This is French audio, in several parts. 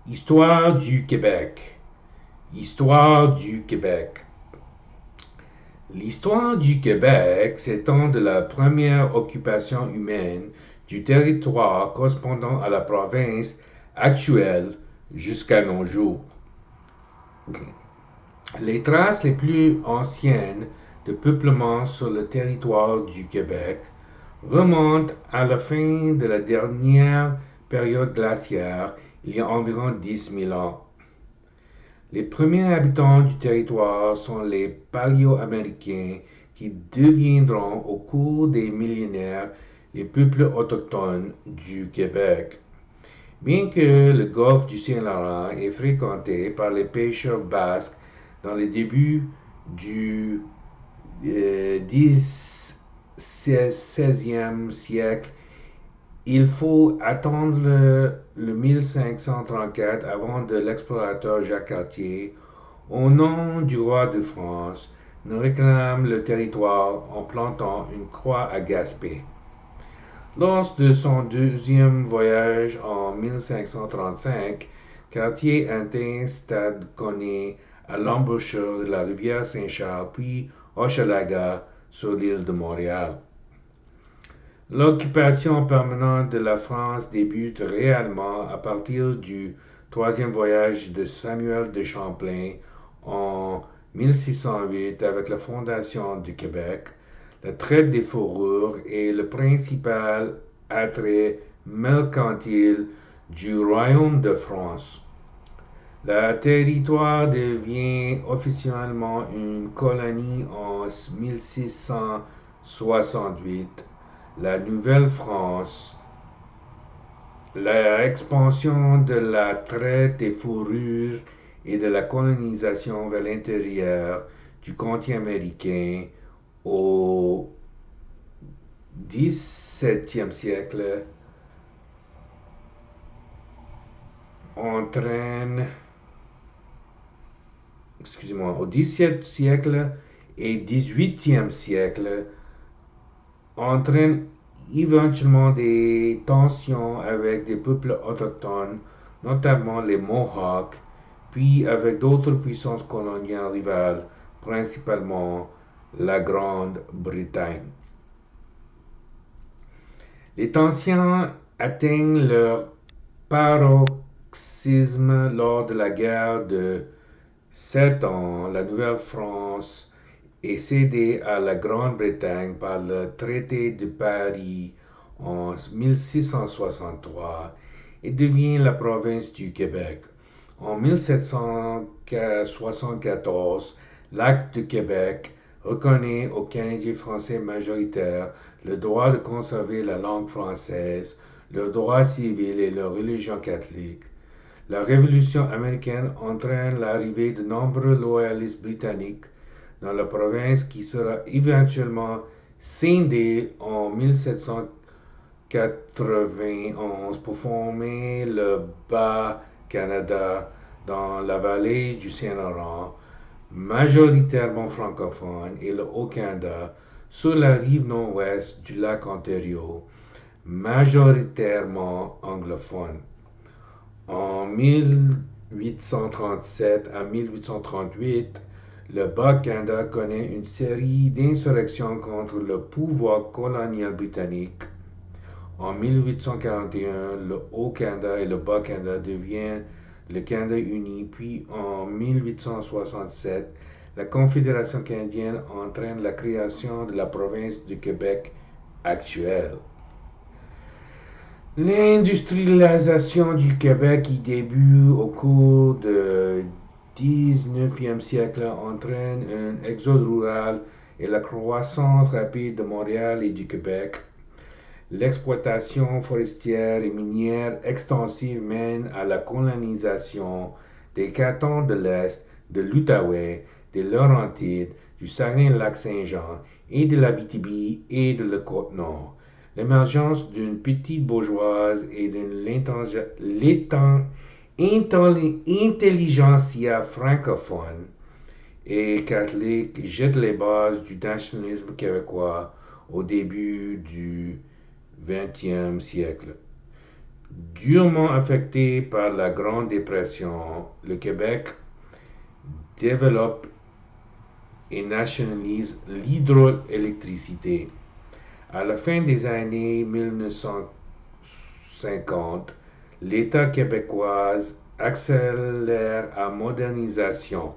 Histoire du Québec. Histoire du Québec. L'histoire du Québec s'étend de la première occupation humaine du territoire correspondant à la province actuelle jusqu'à nos jours. Les traces les plus anciennes de peuplement sur le territoire du Québec remontent à la fin de la dernière période glaciaire, il y a environ 10 000 ans. Les premiers habitants du territoire sont les Paléo-Américains qui deviendront au cours des millénaires les peuples autochtones du Québec. Bien que le golfe du Saint-Laurent est fréquenté par les pêcheurs basques dans les débuts du 16e siècle, il faut attendre le 1534 avant que l'explorateur Jacques Cartier, au nom du roi de France, ne réclame le territoire en plantant une croix à Gaspé. Lors de son deuxième voyage en 1535, Cartier atteint Stade Conné à l'embouchure de la rivière Saint-Charles puis Hochelaga sur l'île de Montréal. L'occupation permanente de la France débute réellement à partir du troisième voyage de Samuel de Champlain en 1608 avec la fondation du Québec. La traite des fourrures est le principal attrait mercantile du Royaume de France. Le territoire devient officiellement une colonie en 1668. La Nouvelle-France, l'expansion de la traite des fourrures et de la colonisation vers l'intérieur du continent américain au XVIIe siècle entraîne, au XVIIe siècle et XVIIIe siècle entraîne éventuellement des tensions avec des peuples autochtones, notamment les Mohawks, puis avec d'autres puissances coloniales rivales, principalement la Grande-Bretagne. Les tensions atteignent leur paroxysme lors de la guerre de 7 ans. La Nouvelle-France est cédée à la Grande-Bretagne par le traité de Paris en 1663 et devient la province du Québec. En 1774, l'Acte de Québec reconnaît aux Canadiens français majoritaires le droit de conserver la langue française, leurs droits civils et leur religion catholique. La Révolution américaine entraîne l'arrivée de nombreux loyalistes britanniques dans la province qui sera éventuellement scindée en 1791 pour former le Bas-Canada dans la vallée du Saint-Laurent, majoritairement francophone, et le Haut-Canada sur la rive nord-ouest du lac Ontario, majoritairement anglophone. En 1837 à 1838, le Bas-Canada connaît une série d'insurrections contre le pouvoir colonial britannique. En 1841, le Haut-Canada et le Bas-Canada deviennent le Canada uni, puis en 1867, la Confédération canadienne entraîne la création de la province du Québec actuelle. L'industrialisation du Québec qui débute au cours du 19e siècle entraîne un exode rural et la croissance rapide de Montréal et du Québec. L'exploitation forestière et minière extensive mène à la colonisation des cantons de l'Est, de l'Outaouais, des Laurentides, du Saguenay-Lac-Saint-Jean et de l'Abitibi et de la Côte-Nord. L'émergence d'une petite bourgeoise et d'une intelligentsia francophone et catholique jette les bases du nationalisme québécois au début du XXe siècle. Durement affecté par la Grande Dépression, le Québec développe et nationalise l'hydroélectricité. À la fin des années 1950, l'État québécois accélère la modernisation.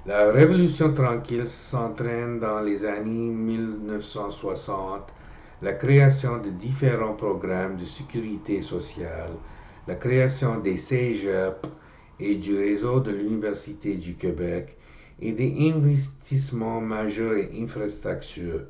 La Révolution tranquille s'entraîne dans les années 1960, la création de différents programmes de sécurité sociale, la création des cégeps et du réseau de l'Université du Québec et des investissements majeurs et infrastructures.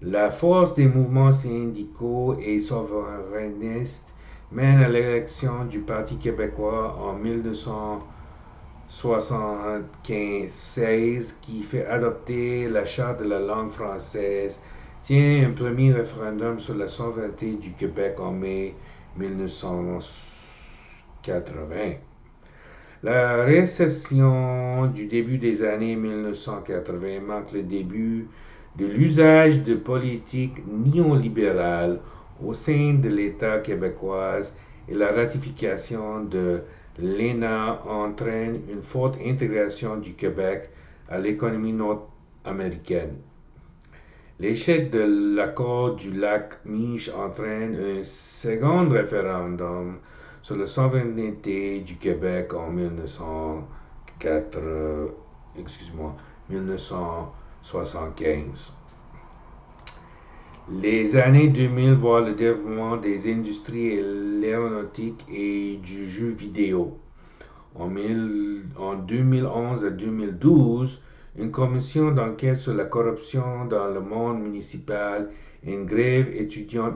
La force des mouvements syndicaux et souverainistes mène à l'élection du Parti québécois en 1975 qui fait adopter la Charte de la langue française, tient un premier référendum sur la souveraineté du Québec en mai 1980. La récession du début des années 1980 marque le début de l'usage de politiques néolibérales au sein de l'État québécois et la ratification de l'ENA entraîne une forte intégration du Québec à l'économie nord-américaine. L'échec de l'accord du lac Mich entraîne un second référendum sur la souveraineté du Québec en 1975. Les années 2000 voient le développement des industries de l'aéronautique et du jeu vidéo. En 2011 à 2012, une commission d'enquête sur la corruption dans le monde municipal et une grève étudiante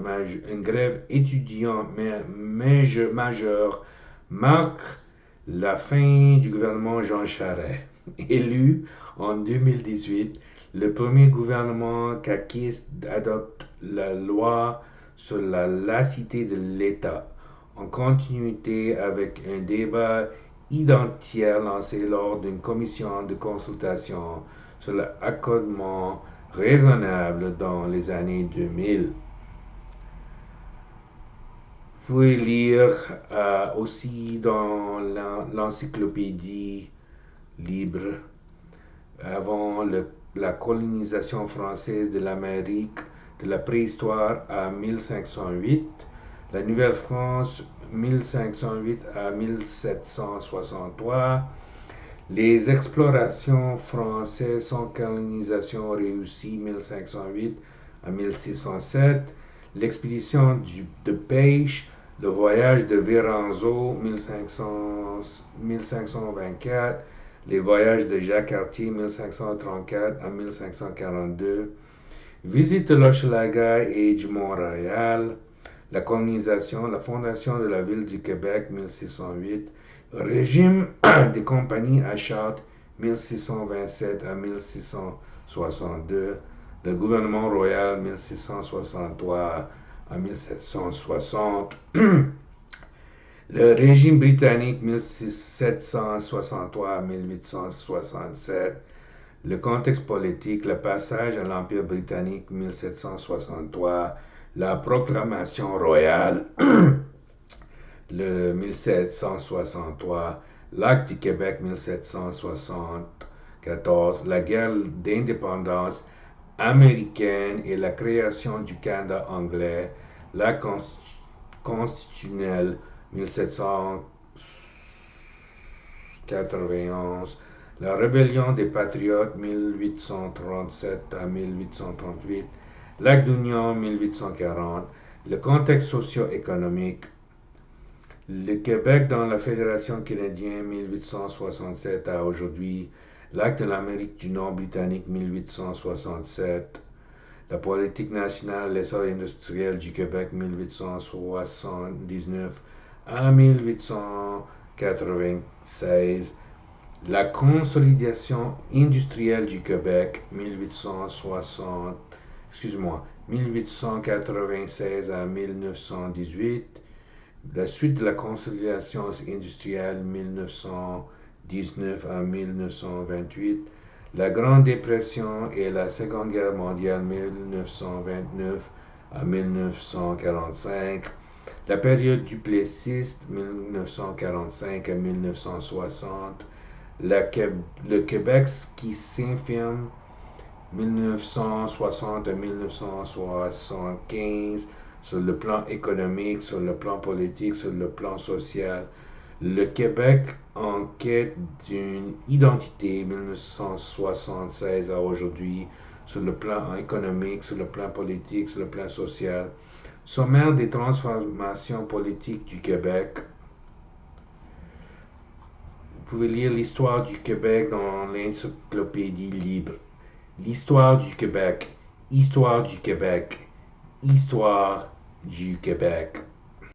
majeure marquent la fin du gouvernement Jean Charest. Élu en 2018, le premier gouvernement caquiste adopte la loi sur la laïcité de l'État, en continuité avec un débat identitaire lancé lors d'une commission de consultation sur l'accommodement raisonnable dans les années 2000. Vous pouvez lire aussi dans l'encyclopédie libre avant la colonisation française de l'Amérique de la préhistoire à 1508, la Nouvelle-France 1508 à 1763, les explorations françaises sans colonisation réussie 1508 à 1607, l'expédition de pêche, le voyage de Veranzo 1524, les voyages de Jacques Cartier 1534 à 1542, visite de l'Hochelaga et du Mont-Royal, la colonisation, la fondation de la ville du Québec 1608, régime des compagnies à charte 1627 à 1662, le gouvernement royal 1663 à 1760, le régime britannique 1763 à 1867, le contexte politique, le passage à l'Empire britannique 1763, la proclamation royale le 1763, l'acte du Québec 1774, la guerre d'indépendance américaine et la création du Canada anglais, l'acte constitutionnel 1791, la rébellion des patriotes 1837 à 1838, l'acte d'union 1840, le contexte socio-économique, le Québec dans la Fédération canadienne 1867 à aujourd'hui, l'acte de l'Amérique du Nord britannique 1867, la politique nationale, l'essor industriel du Québec 1879 à 1896, la consolidation industrielle du Québec 1896 à 1918, la suite de la consolidation industrielle 1919 à 1928, la Grande Dépression et la Seconde Guerre mondiale 1929 à 1945, la période du Plessis 1945 à 1960, le Québec qui s'affirme 1960 à 1975 sur le plan économique, sur le plan politique, sur le plan social. Le Québec en quête d'une identité 1976 à aujourd'hui sur le plan économique, sur le plan politique, sur le plan social. Sommaire des transformations politiques du Québec. Vous pouvez lire l'histoire du Québec dans l'encyclopédie libre. L'histoire du Québec, histoire du Québec, histoire du Québec.